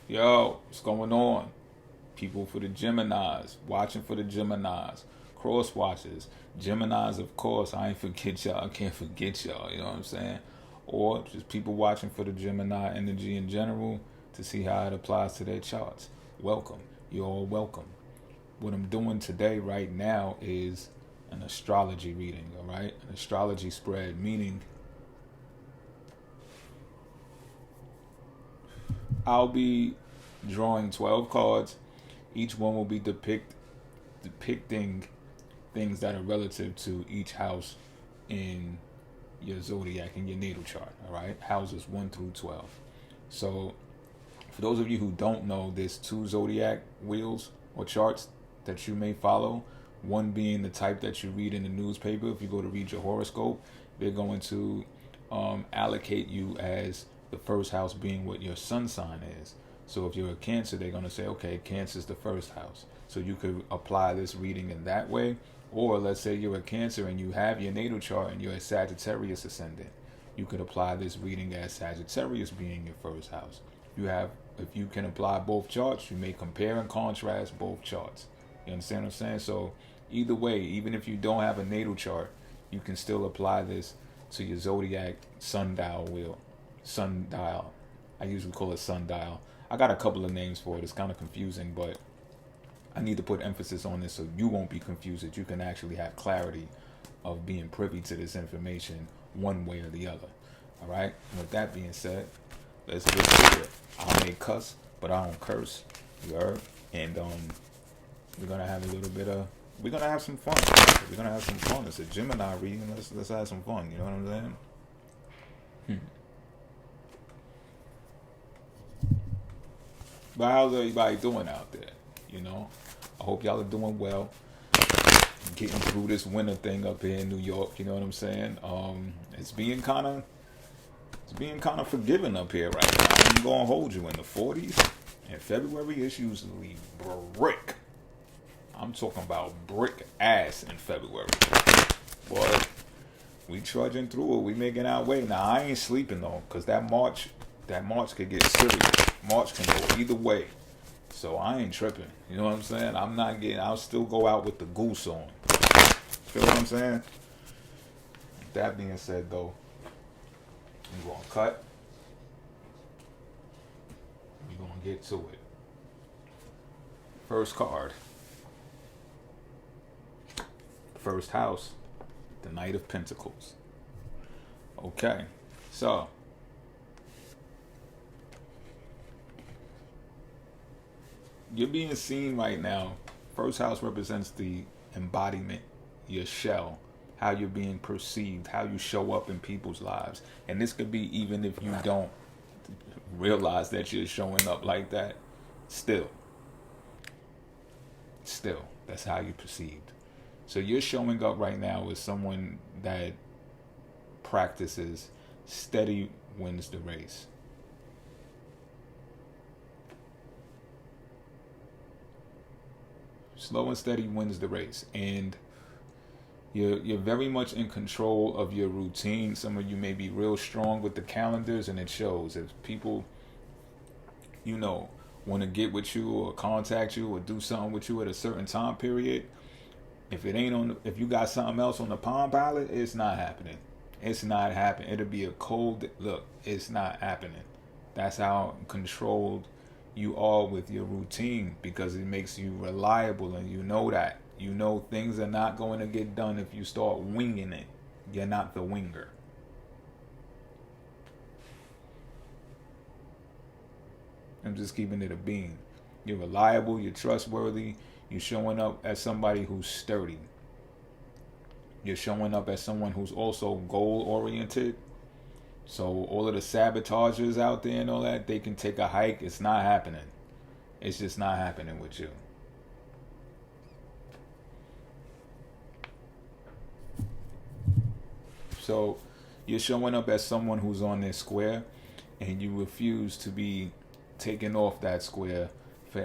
Yo, what's going on? People for the Geminis, watching for the Geminis, cross watchers, Geminis, of course. I ain't forget y'all. I can't forget y'all. You know what I'm saying? Or just people watching for the Gemini energy in general to see how it applies to their charts. Welcome. You're all welcome. What I'm doing today, right now, is an astrology reading. All right, an astrology spread, meaning I'll be drawing 12 cards. Each one will be depicting things that are relative to each house in your zodiac, in your natal chart. All right, houses 1 through 12. So, for those of you who don't know, there's two zodiac wheels or charts that you may follow. One being the type that you read in the newspaper. If you go to read your horoscope, they're going to allocate you as the first house being what your sun sign is. So if you're a Cancer, they're going to say, okay, Cancer is the first house. So you could apply this reading in that way. Or let's say you're a Cancer and you have your natal chart and you're a Sagittarius ascendant. You could apply this reading as Sagittarius being your first house. If you can apply both charts, you may compare and contrast both charts. You understand what I'm saying? So either way, even if you don't have a natal chart, you can still apply this to your zodiac sundial wheel. Sundial. I usually call it sundial. I got a couple of names for it. It's kind of confusing, but I need to put emphasis on this so you won't be confused, that you can actually have clarity of being privy to this information one way or the other. All right? And with that being said, let's get to it. I may cuss, but I don't curse. You heard? And we're gonna have we're gonna have some fun. We're gonna have some fun. It's a Gemini reading. Let's have some fun. You know what I'm saying? But how's everybody doing out there? You know, I hope y'all are doing well. Getting through this winter thing up here in New York. You know what I'm saying? It's being kind of forgiving up here right now. I'm gonna hold you in the 40s. And February is usually brick. I'm talking about brick ass in February. Boy, we trudging through it. We making our way. Now I ain't sleeping though, cause that March could get serious. March can go either way. So I ain't tripping. You know what I'm saying? I'll still go out with the goose on. Feel what I'm saying? That being said though, we're gonna cut. We're gonna get to it. First card. First house. The Knight of Pentacles. Okay. So you're being seen right now. First house represents the embodiment, your shell, how you're being perceived, how you show up in people's lives. And this could be even if you don't realize that you're showing up like that. Still, that's how you're perceived. So you're showing up right now as someone that practices steady wins the race. Slow and steady wins the race, and you're very much in control of your routine. Some of you may be real strong with the calendars, and it shows. If people, want to get with you or contact you or do something with you at a certain time period, if you got something else on the Palm Pilot, it's not happening. It's not happening. It'll be a cold look. It's not happening. That's how controlled you are with your routine, because it makes you reliable, and you know that. You know things are not going to get done if you start winging it. You're not the winger. I'm just keeping it a bean. You're reliable, you're trustworthy, you're showing up as somebody who's sturdy. You're showing up as someone who's also goal oriented. So all of the sabotagers out there and all that, they can take a hike. It's not happening. It's just not happening with you. So you're showing up as someone who's on their square, and you refuse to be taken off that square for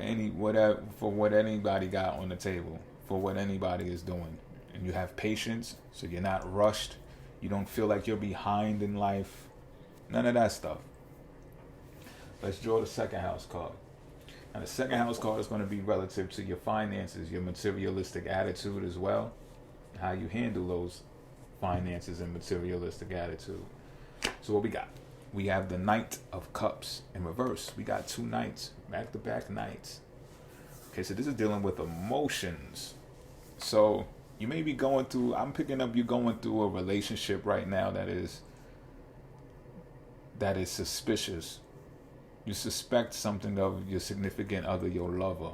what anybody got on the table, for what anybody is doing. And you have patience, so you're not rushed. You don't feel like you're behind in life. None of that stuff. Let's draw the second house card. And the second house card is going to be relative to your finances, your materialistic attitude as well, how you handle those finances and materialistic attitude. So what we got? We have the Knight of Cups in reverse. We got 2 knights, back-to-back knights. Okay, so this is dealing with emotions. So you may be going through, I'm picking up you going through a relationship right now that is suspicious. You suspect something of your significant other, your lover.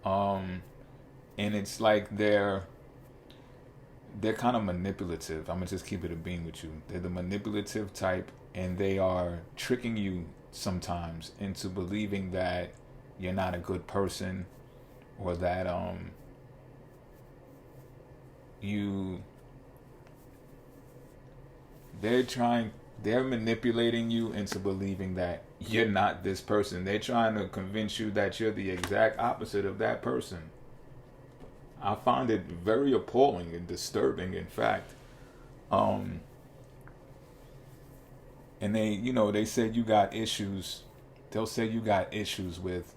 And it's like they're kind of manipulative. I'm gonna just keep it a beam with you. They're the manipulative type, and they are tricking you sometimes into believing that you're not a good person, or that they're manipulating you into believing that you're not this person. They're trying to convince you that you're the exact opposite of that person. I find it very appalling and disturbing, in fact. And they said you got issues. They'll say you got issues with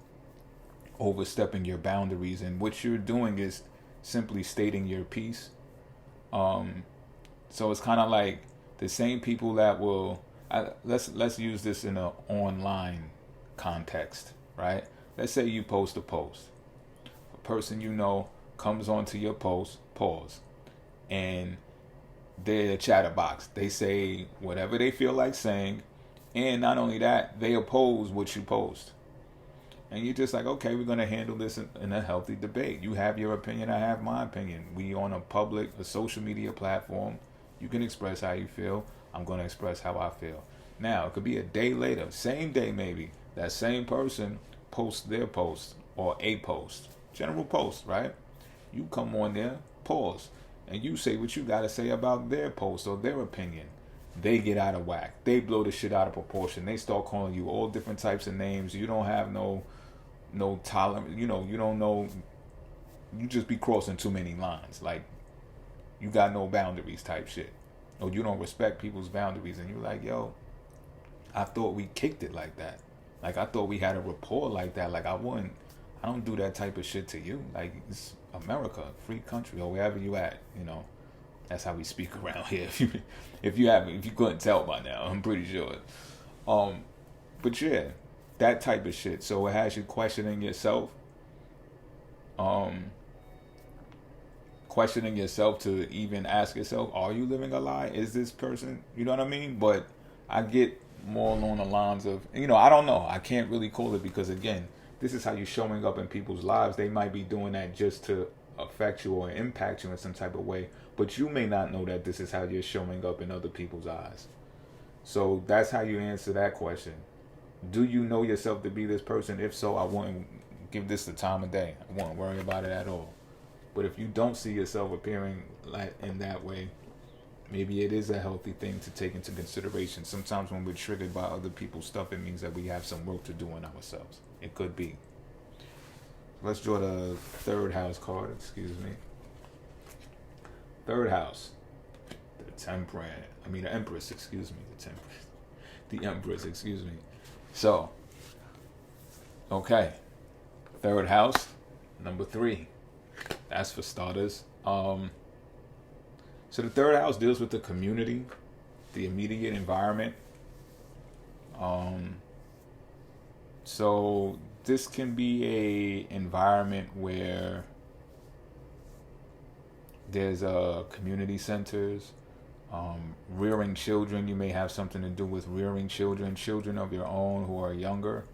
overstepping your boundaries, and what you're doing is simply stating your piece. So it's kind of like the same people that will. Let's use this in an online context, right? Let's say you post a post. A person you know comes onto your post, pause, and they're a chatterbox. They say whatever they feel like saying, and not only that, they oppose what you post. And you're just like, okay, we're going to handle this in a healthy debate. You have your opinion, I have my opinion. We on a social media platform. You can express how you feel. I'm going to express how I feel. Now, it could be a day later, same day maybe, that same person posts their post or a post, general post, right? You come on there, pause, and you say what you got to say about their post or their opinion. They get out of whack. They blow the shit out of proportion. They start calling you all different types of names. You don't have no tolerance. You don't know. You just be crossing too many lines. Like, you got no boundaries type shit. Or you don't respect people's boundaries. And you're like, yo, I thought we kicked it like that. Like, I thought we had a rapport like that. Like, I don't do that type of shit to you. Like, it's America, free country, or wherever you at, That's how we speak around here. If you couldn't tell by now, I'm pretty sure. But yeah, that type of shit. So it has you questioning yourself. Questioning yourself to even ask yourself, are you living a lie? Is this person, you know what I mean? But I get more along the lines of, I don't know. I can't really call it, because again, this is how you're showing up in people's lives. They might be doing that just to affect you or impact you in some type of way, but you may not know that this is how you're showing up in other people's eyes. So that's how you answer that question. Do you know yourself to be this person? If so, I wouldn't give this the time of day. I wouldn't worry about it at all. But if you don't see yourself appearing like in that way, maybe it is a healthy thing to take into consideration. Sometimes when we're triggered by other people's stuff, it means that we have some work to do on ourselves. It could be. Let's draw the third house card. Excuse me. Third house. The Empress. Excuse me. The Empress. Excuse me. So, okay. Third house, number 3. That's for starters. So the third house deals with the community, the immediate environment. So this can be a environment where there's community centers, rearing children. You may have something to do with rearing children of your own who are younger,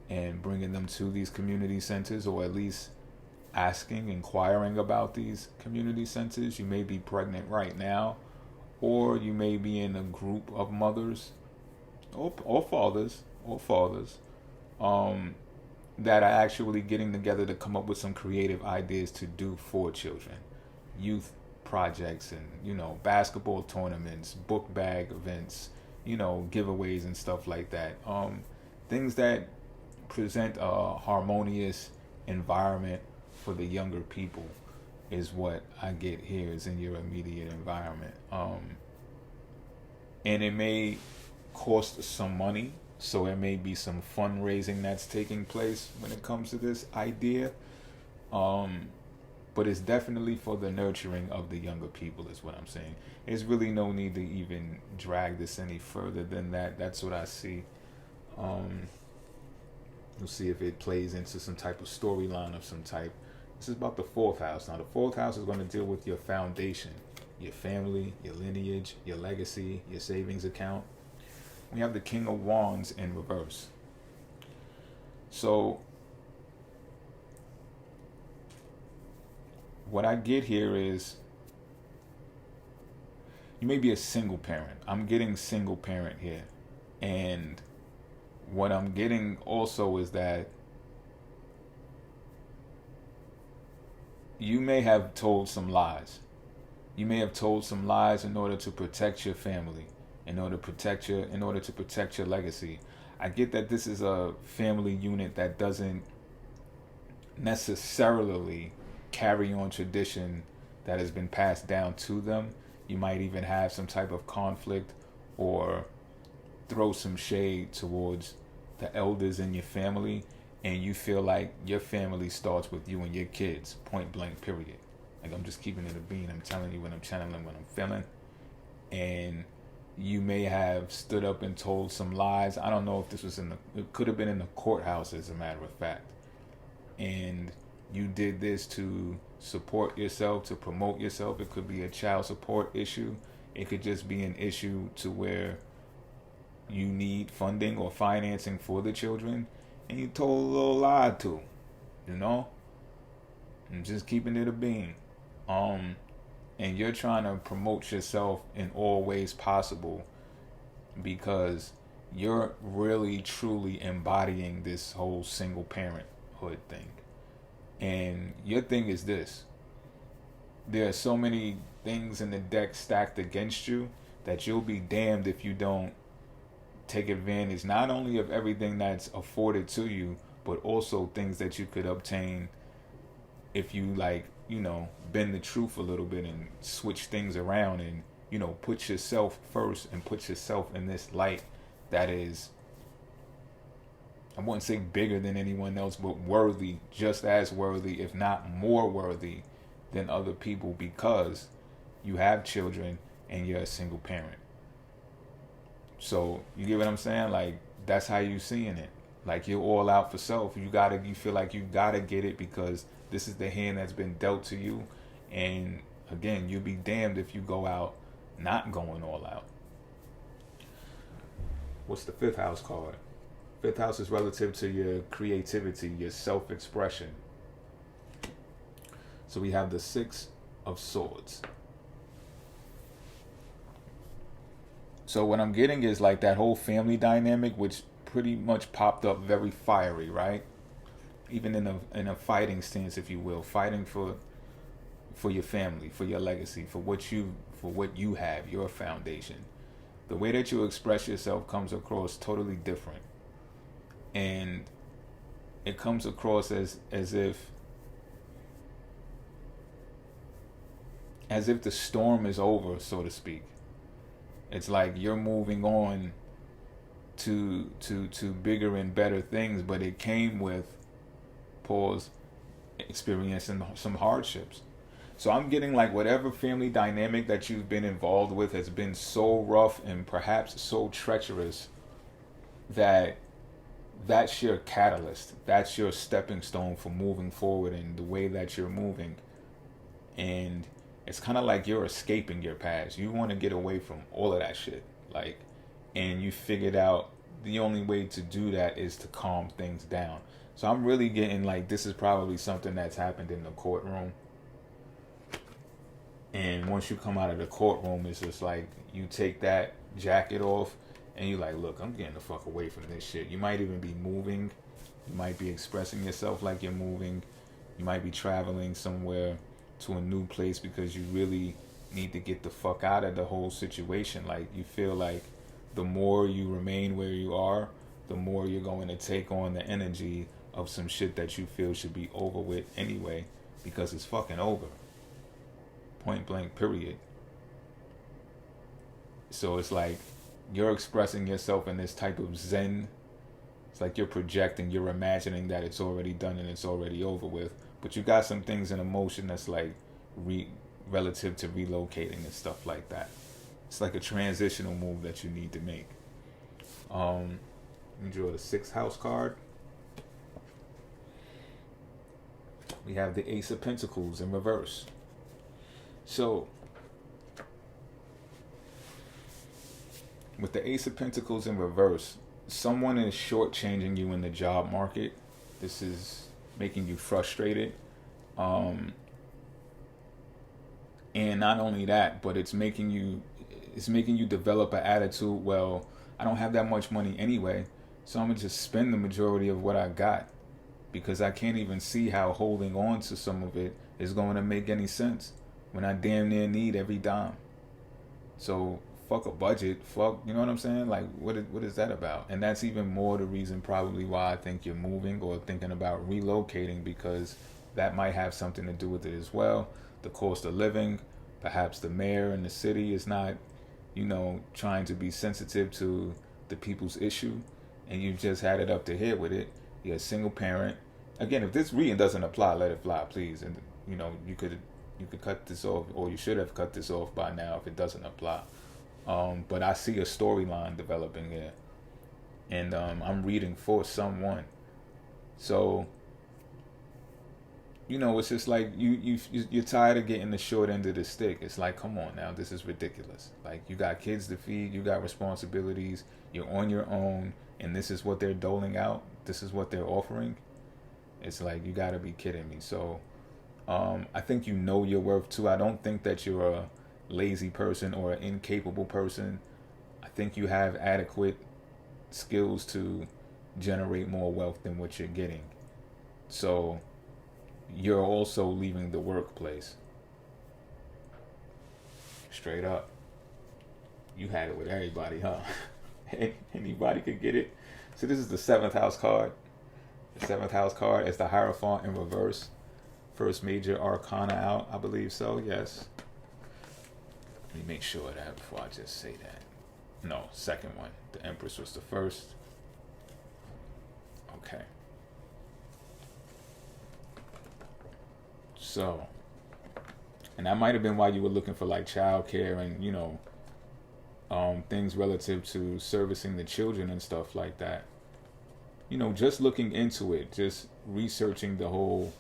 and bringing them to these community centers, or at least inquiring about these community centers. You may be pregnant right now, or you may be in a group of mothers or fathers that are actually getting together to come up with some creative ideas to do for children. Youth projects and, basketball tournaments, book bag events, giveaways and stuff like that. Things that present a harmonious environment for the younger people is what I get here, is in your immediate environment. And it may cost some money. So there may be some fundraising that's taking place when it comes to this idea. Um, but it's definitely for the nurturing of the younger people, is what I'm saying. There's really no need to even drag this any further than that. That's what I see. Um, we'll see if it plays into some type of storyline of some type. This is about the fourth house. Now, the fourth house is going to deal with your foundation, your family, your lineage, your legacy, your savings account. We have the King of Wands in reverse. So what I get here is you may be a single parent. I'm getting single parent here. And what I'm getting also is that you may have told some lies. You may have told some lies in order to protect your family, in order to protect your legacy. I get that this is a family unit that doesn't necessarily carry on tradition that has been passed down to them. You might even have some type of conflict or throw some shade towards the elders in your family, and you feel like your family starts with you and your kids, point blank, period. Like, I'm just keeping it a bean. I'm telling you what I'm channeling, what I'm feeling. And you may have stood up and told some lies. I don't know if this was it could have been in the courthouse, as a matter of fact. And you did this to support yourself, to promote yourself. It could be a child support issue. It could just be an issue to where you need funding or financing for the children, and you told a little lie to, you know? I'm just keeping it a bean. And you're trying to promote yourself in all ways possible because you're really truly embodying this whole single parenthood thing. And your thing is this: there are so many things in the deck stacked against you that you'll be damned if you don't take advantage not only of everything that's afforded to you, but also things that you could obtain if you, like, you know, bend the truth a little bit and switch things around and, you know, put yourself first and put yourself in this light that is, I wouldn't say bigger than anyone else, but worthy, just as worthy, if not more worthy than other people, because you have children and you're a single parent. So you get what I'm saying? Like, that's how you seeing it. Like, you're all out for self. You feel like you gotta get it because this is the hand that's been dealt to you. And again, you'll be damned if you go out not going all out. What's the fifth house card? Fifth house is relative to your creativity, your self-expression. So we have the Six of Swords. So what I'm getting is like that whole family dynamic, which pretty much popped up very fiery, right? Even in a fighting stance, if you will, fighting for your family, for your legacy, for what you have, your foundation. The way that you express yourself comes across totally different. And it comes across as if the storm is over, so to speak. It's like you're moving on to bigger and better things, but it came with experiencing some hardships. So I'm getting like whatever family dynamic that you've been involved with has been so rough and perhaps so treacherous that that's your catalyst. That's your stepping stone for moving forward in the way that you're moving. And it's kind of like you're escaping your past. You want to get away from all of that shit. Like, and you figured out the only way to do that is to calm things down. So I'm really getting like this is probably something that's happened in the courtroom. And once you come out of the courtroom, it's just like you take that jacket off and you're like, look, I'm getting the fuck away from this shit. You might even be moving. You might be expressing yourself like you're moving. You might be traveling somewhere to a new place because you really need to get the fuck out of the whole situation. Like, you feel like the more you remain where you are, the more you're going to take on the energy of some shit that you feel should be over with anyway, because it's fucking over. Point blank, period. So it's like you're expressing yourself in this type of zen. It's like you're projecting, you're imagining that it's already done and it's already over with. But you got some things in emotion that's like relative to relocating and stuff like that. It's like a transitional move that you need to make. Let me draw the 6th house card. We have the Ace of Pentacles in reverse. So, with the Ace of Pentacles in reverse, someone is shortchanging you in the job market. This is making you frustrated. And not only that, but it's making you develop an attitude, well, I don't have that much money anyway, so I'm going to just spend the majority of what I got, because I can't even see how holding on to some of it is going to make any sense when I damn near need every dime. So fuck a budget, fuck, you know what I'm saying? Like, what is that about? And that's even more the reason probably why I think you're moving or thinking about relocating, because that might have something to do with it as well. The cost of living, perhaps the mayor in the city is not, trying to be sensitive to the people's issue, and you've just had it up to here with it. You're a single parent. Again, if this reading doesn't apply, let it fly, please. And you could cut this off, or you should have cut this off by now if it doesn't apply. But I see a storyline developing here, and I'm reading for someone. So, it's just like you're tired of getting the short end of the stick. It's like, come on now, this is ridiculous. Like, you got kids to feed, you got responsibilities, you're on your own, and this is what they're doling out. This is what they're offering. It's like, you got to be kidding me. So, I think you know your worth too. I don't think that you're a lazy person or an incapable person. I think you have adequate skills to generate more wealth than what you're getting. So you're also leaving the workplace. Straight up. You had it with everybody, huh? Anybody could get it. So this is the 7th house card. The 7th house card is the Hierophant in reverse. First major arcana out, I believe so, yes. Let me make sure of that before I just say that. No, second one. The Empress was the first. Okay. So, and that might have been why you were looking for like childcare and, things relative to servicing the children and stuff like that. Just looking into it, just researching the whole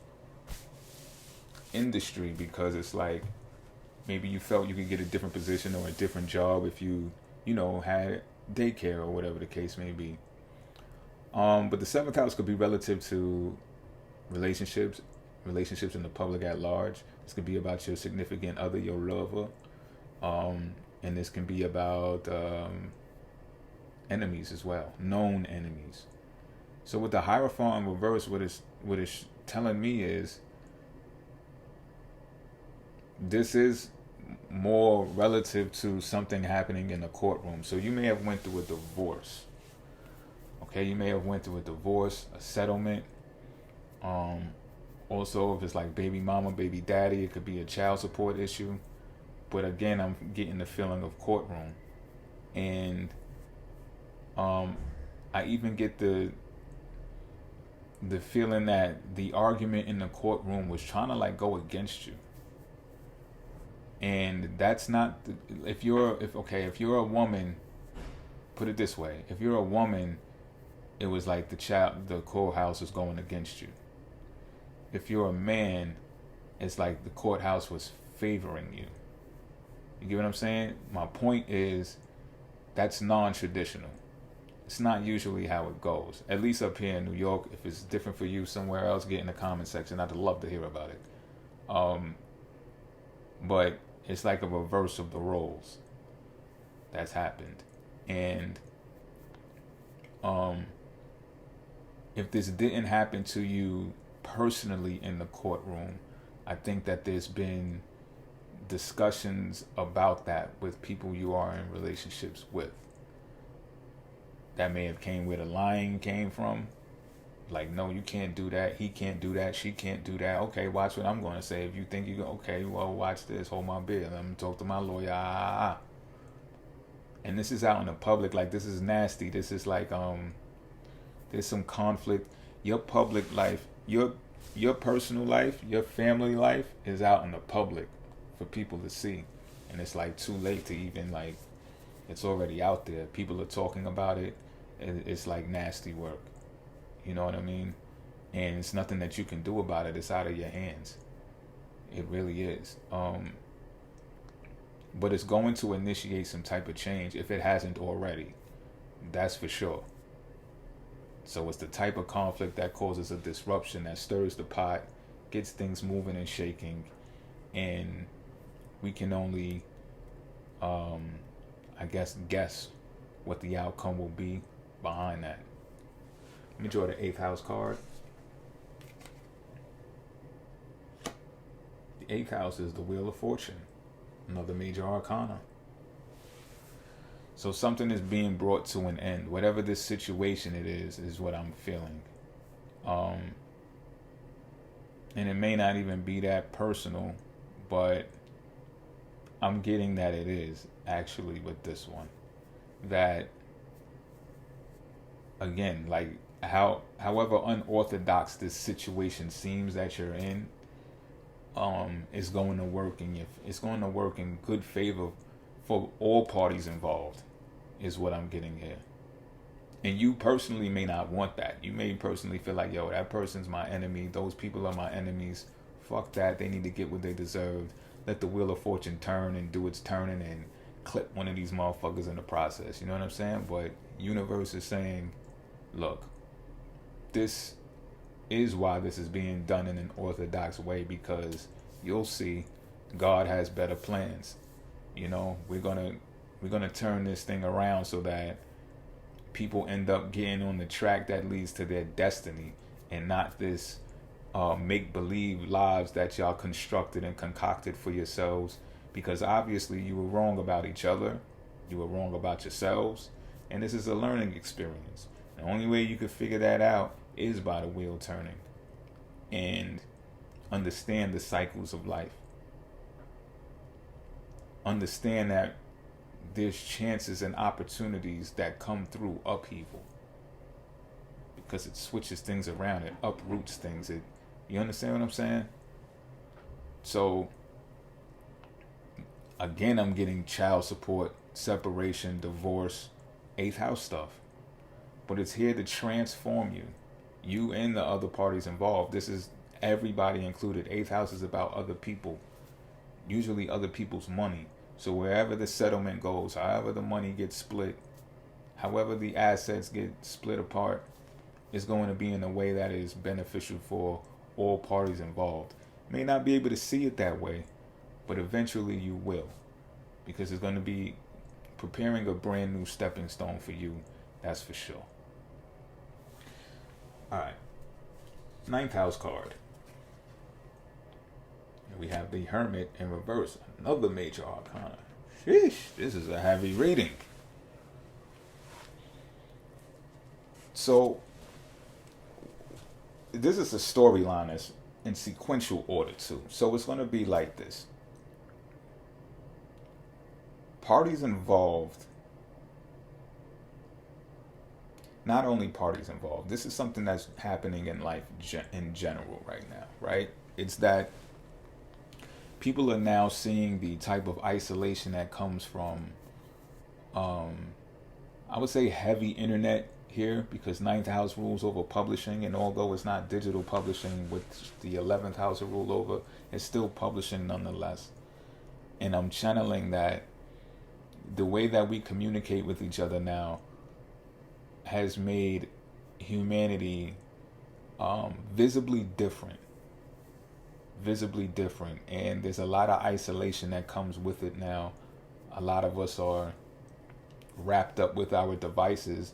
industry, because it's like, maybe you felt you could get a different position or a different job if you, had daycare or whatever the case may be. But the 7th house could be relative to relationships in the public at large. This could be about your significant other, your lover. And this can be about enemies as well, known enemies. So with the Hierophant in reverse, what it's telling me is this is more relative to something happening in the courtroom. So you may have went through a divorce. Okay, you may have went through a divorce, a settlement. Also, if it's like baby mama, baby daddy, it could be a child support issue. But again, I'm getting the feeling of courtroom. And I even get the feeling that the argument in the courtroom was trying to like go against you. And that's not, if you're a woman, put it this way, if you're a woman, it was like the courthouse is going against you. If you're a man, it's like the courthouse was favoring you. You get what I'm saying? My point is, that's non-traditional. It's not usually how it goes. At least up here in New York. If it's different for you somewhere else, get in the comment section. I'd love to hear about it. But it's like a reverse of the roles that's happened. And if this didn't happen to you personally in the courtroom, I think that there's been discussions about that with people you are in relationships with. That may have came where the lying came from. Like, no, you can't do that. He can't do that. She can't do that. Okay, watch what I'm going to say. If you think okay, well, watch this. Hold my beer. Let me talk to my lawyer. and this is out in the public. Like, this is nasty. This is like there's some conflict. Your public life, your personal life, your family life is out in the public for people to see, and it's like too late to even like. It's already out there. People are talking about it. It's like nasty work. You know what I mean? And it's nothing that you can do about it. It's out of your hands. It really is. But it's going to initiate some type of change if it hasn't already. That's for sure. So it's the type of conflict that causes a disruption, that stirs the pot, gets things moving and shaking, and we can only, guess what the outcome will be behind that. Let me draw the 8th house card. The 8th house is the Wheel of Fortune, another major arcana. So something is being brought to an end. Whatever this situation it is what I'm feeling. And it may not even be that personal, but I'm getting that it is actually with this one. That, again, like however unorthodox this situation seems that you're in, it's going to work in good favor for all parties involved, is what I'm getting here. And you personally may not want that. You may personally feel like, yo, that person's my enemy. Those people are my enemies. Fuck that. They need to get what they deserved. Let the Wheel of Fortune turn and do its turning and clip one of these motherfuckers in the process. You know what I'm saying? But universe is saying, look, this is why this is being done in an orthodox way, because you'll see God has better plans. You know, we're gonna turn this thing around so that people end up getting on the track that leads to their destiny, and not this make-believe lives that y'all constructed and concocted for yourselves, because obviously you were wrong about each other, you were wrong about yourselves, and this is a learning experience. The only way you could figure that out is by the wheel turning and understand the cycles of life. Understand that there's chances and opportunities that come through upheaval, because it switches things around, it uproots things. You understand what I'm saying? So again, I'm getting child support, separation, divorce, 8th house stuff, but it's here to transform you and the other parties involved. This is everybody included. 8th house is about other people, usually other people's money. So wherever the settlement goes, however the money gets split, however the assets get split apart, it's going to be in a way that is beneficial for all parties involved. You may not be able to see it that way, but eventually you will, because it's going to be preparing a brand new stepping stone for you. That's for sure. All right. 9th house card. We have the Hermit in reverse, another major arcana. Sheesh, this is a heavy reading. So, this is a storyline that's in sequential order too. So it's going to be like this. Parties involved, not only parties involved, this is something that's happening in life in general right now, right? It's that people are now seeing the type of isolation that comes from, I would say, heavy internet here, because 9th house rules over publishing, and although it's not digital publishing with the 11th house rule over, it's still publishing nonetheless. And I'm channeling that the way that we communicate with each other now has made humanity visibly different, and there's a lot of isolation that comes with it now. A lot of us are wrapped up with our devices,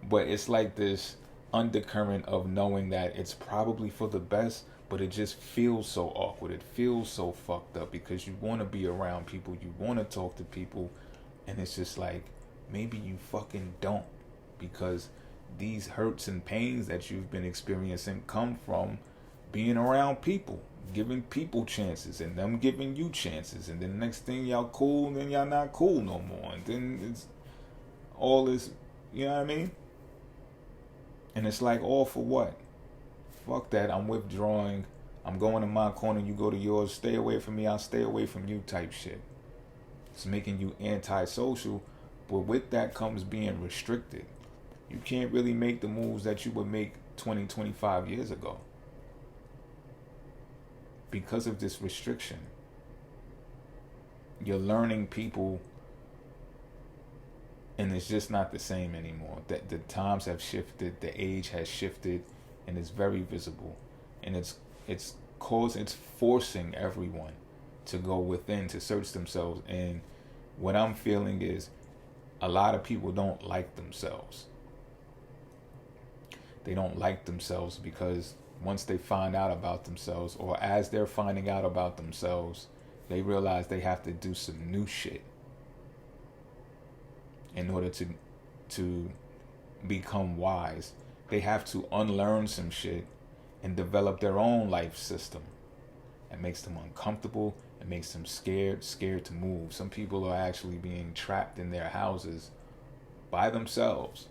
but it's like this undercurrent of knowing that it's probably for the best, but it just feels so awkward. It feels so fucked up, because you want to be around people, you want to talk to people, and it's just like, maybe you fucking don't, because these hurts and pains that you've been experiencing come from being around people, giving people chances, and them giving you chances, and then the next thing y'all cool, and then y'all not cool no more, and then it's all this, you know what I mean? And it's like, all for what? Fuck that, I'm withdrawing. I'm going to my corner, you go to yours. Stay away from me, I'll stay away from you type shit. It's making you antisocial, but with that comes being restricted. You can't really make the moves that you would make 20, 25 years ago because of this restriction. You're learning people, and it's just not the same anymore. The times have shifted, the age has shifted, and it's very visible. And it's forcing everyone to go within to search themselves. And what I'm feeling is a lot of people don't like themselves. They don't like themselves because once they find out about themselves, or as they're finding out about themselves, they realize they have to do some new shit in order to become wise. They have to unlearn some shit and develop their own life system. It makes them uncomfortable. It makes them scared to move. Some people are actually being trapped in their houses by themselves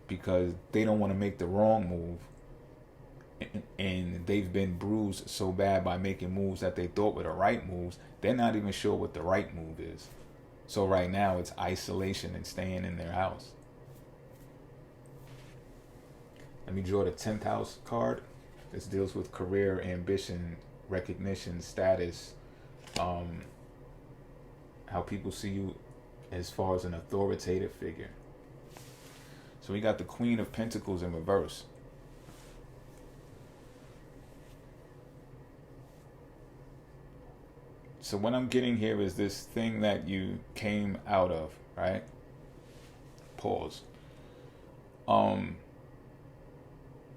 because they don't want to make the wrong move, and they've been bruised so bad by making moves that they thought were the right moves, they're not even sure what the right move is. So right now it's isolation and staying in their house. Let me draw the 10th house card. This deals with career, ambition, recognition, status, how people see you as far as an authoritative figure. So we got the Queen of Pentacles in reverse. So what I'm getting here is this thing that you came out of, right? Pause. Now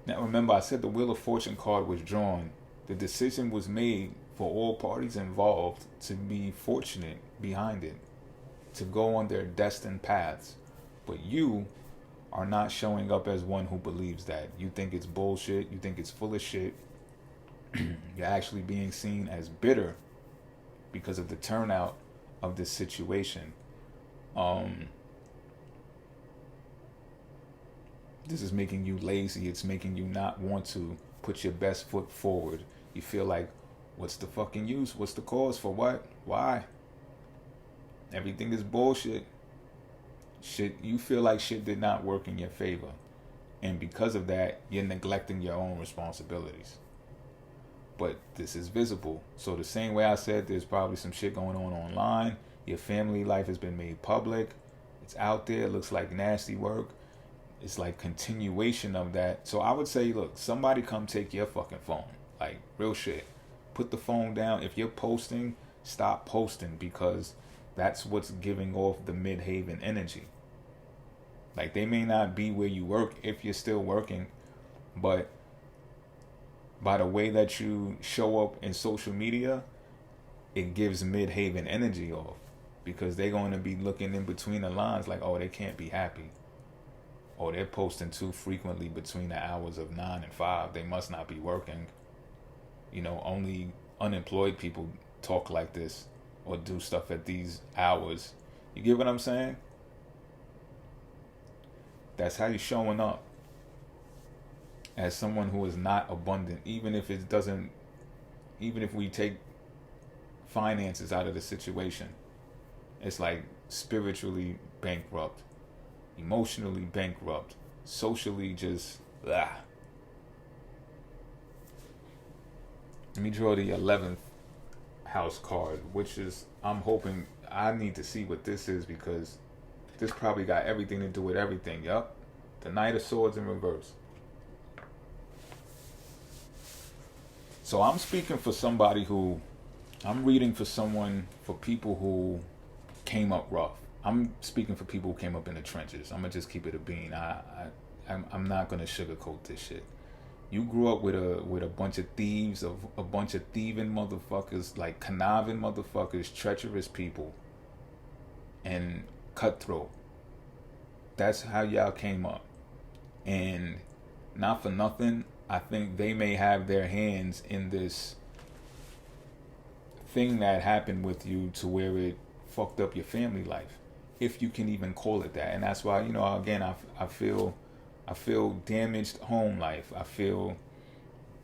remember, I said the Wheel of Fortune card was drawn. The decision was made for all parties involved to be fortunate behind it, to go on their destined paths. But you are not showing up as one who believes that. You think it's bullshit. You think it's full of shit. You're actually being seen as bitter because of the turnout of this situation. This is making you lazy. It's making you not want to put your best foot forward. You feel like, what's the fucking use? What's the cause for what? Why? Everything is bullshit. Shit, you feel like shit did not work in your favor. And because of that, you're neglecting your own responsibilities. But this is visible. So the same way I said there's probably some shit going on online. Your family life has been made public. It's out there. It looks like nasty work. It's like continuation of that. So I would say, look, somebody come take your fucking phone. Like, real shit. Put the phone down. If you're posting, stop posting, because that's what's giving off the Midhaven energy. Like, they may not be where you work if you're still working, but by the way that you show up in social media, it gives Midhaven energy off, because they're going to be looking in between the lines like, oh, they can't be happy. Or they're posting too frequently between the hours of 9 and 5. They must not be working. You know, only unemployed people talk like this or do stuff at these hours. You get what I'm saying? That's how you're showing up as someone who is not abundant. Even if we take finances out of the situation, it's like spiritually bankrupt, emotionally bankrupt, socially just blah. Let me draw the 11th house card, which is, I'm hoping, I need to see what this is, because this probably got everything to do with everything. Yup. The Knight of Swords in reverse. So I'm speaking for somebody who, I'm reading for people who came up rough. I'm speaking for people who came up in the trenches. I'm going to just keep it a bean. I'm not going to sugarcoat this shit. You grew up with a bunch of thieves, a bunch of thieving motherfuckers, like conniving motherfuckers, treacherous people, and cutthroat. That's how y'all came up. And not for nothing, I think they may have their hands in this thing that happened with you to where it fucked up your family life. if you can even call it that. And that's why, again, I feel damaged home life. I feel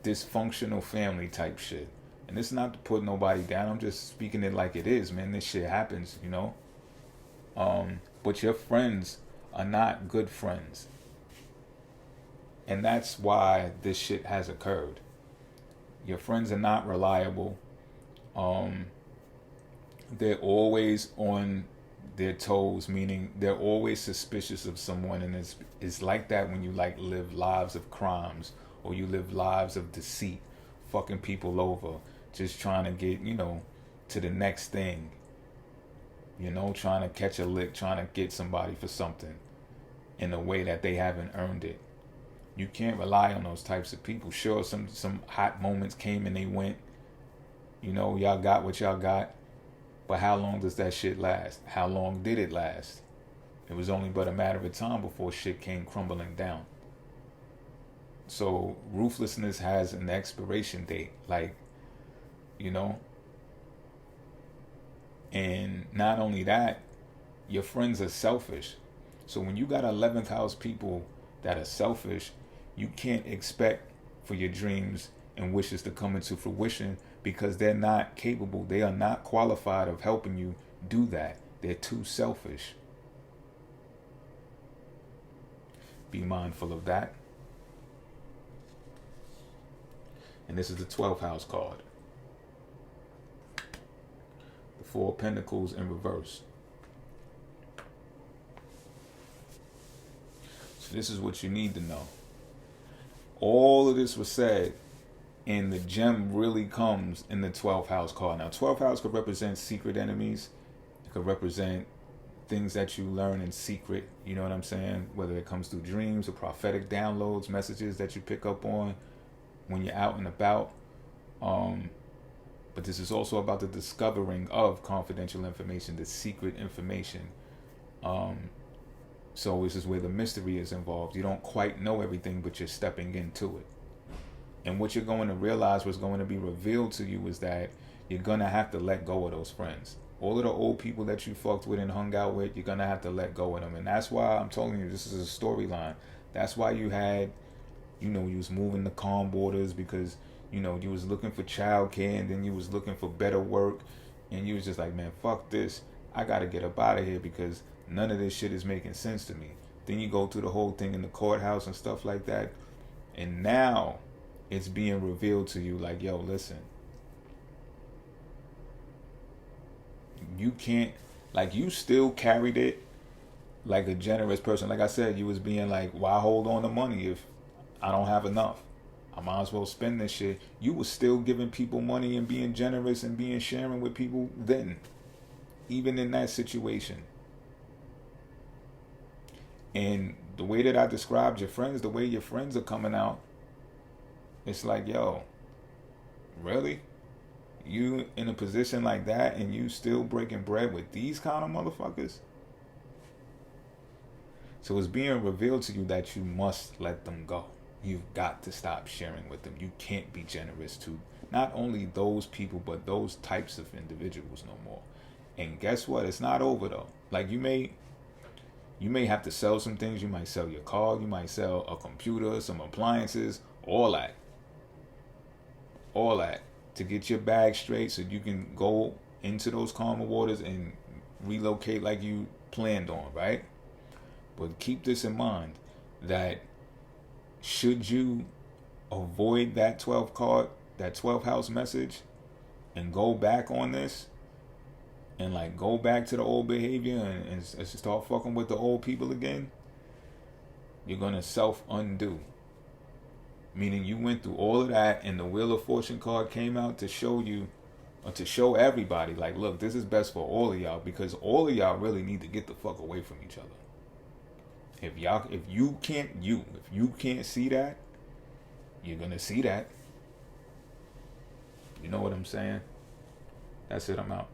dysfunctional family type shit. And it's not to put nobody down. I'm just speaking it like it is, man. This shit happens, But your friends are not good friends. And that's why this shit has occurred. Your friends are not reliable. They're always on their toes, meaning they're always suspicious of someone. And it's like that when you like live lives of crimes, or you live lives of deceit, fucking people over, just trying to get, to the next thing. Trying to catch a lick, trying to get somebody for something in a way that they haven't earned it. You can't rely on those types of people. Sure, some hot moments came and they went. Y'all got what y'all got. But how long does that shit last? How long did it last? It was only but a matter of time before shit came crumbling down. So ruthlessness has an expiration date. And not only that, your friends are selfish. So when you got 11th house people that are selfish, you can't expect for your dreams and wishes to come into fruition, because they're not capable. They are not qualified of helping you do that. They're too selfish. Be mindful of that. And this is the 12th house card. The 4 of Pentacles in reverse. So this is what you need to know. All of this was said, and the gem really comes in the 12th house card. Now, 12th house could represent secret enemies. It could represent things that you learn in secret. You know what I'm saying? Whether it comes through dreams or prophetic downloads, messages that you pick up on when you're out and about. But this is also about the discovering of confidential information, the secret information. So this is where the mystery is involved. You don't quite know everything, but you're stepping into it. And what you're going to realize, what's going to be revealed to you, is that you're going to have to let go of those friends. All of the old people that you fucked with and hung out with, you're going to have to let go of them. And that's why I'm telling you, this is a storyline. That's why you had, you was moving to calm borders, because, you was looking for childcare, and then you was looking for better work. And you was just like, man, fuck this. I got to get up out of here, because none of this shit is making sense to me. Then you go through the whole thing in the courthouse and stuff like that. And now it's being revealed to you like, yo, listen. You can't, you still carried it like a generous person. Like I said, you was being like, why hold on to money if I don't have enough? I might as well spend this shit. You was still giving people money and being generous and being sharing with people then, even in that situation. And the way that I described your friends, the way your friends are coming out, it's like, yo, really? You in a position like that and you still breaking bread with these kind of motherfuckers? So it's being revealed to you that you must let them go. You've got to stop sharing with them. You can't be generous to not only those people, but those types of individuals no more. And guess what? It's not over though. You may have to sell some things. You might sell your car. You might sell a computer, some appliances, all that to get your bag straight so you can go into those calmer waters and relocate like you planned on, right? But keep this in mind, that should you avoid that 12th card, that 12th house message, and go back on this, and go back to the old behavior and start fucking with the old people again, you're going to self-undo. Meaning you went through all of that, and the Wheel of Fortune card came out to show you, or to show everybody, look, this is best for all of y'all, because all of y'all really need to get the fuck away from each other. If you can't see that, you're going to see that. You know what I'm saying? That's it, I'm out.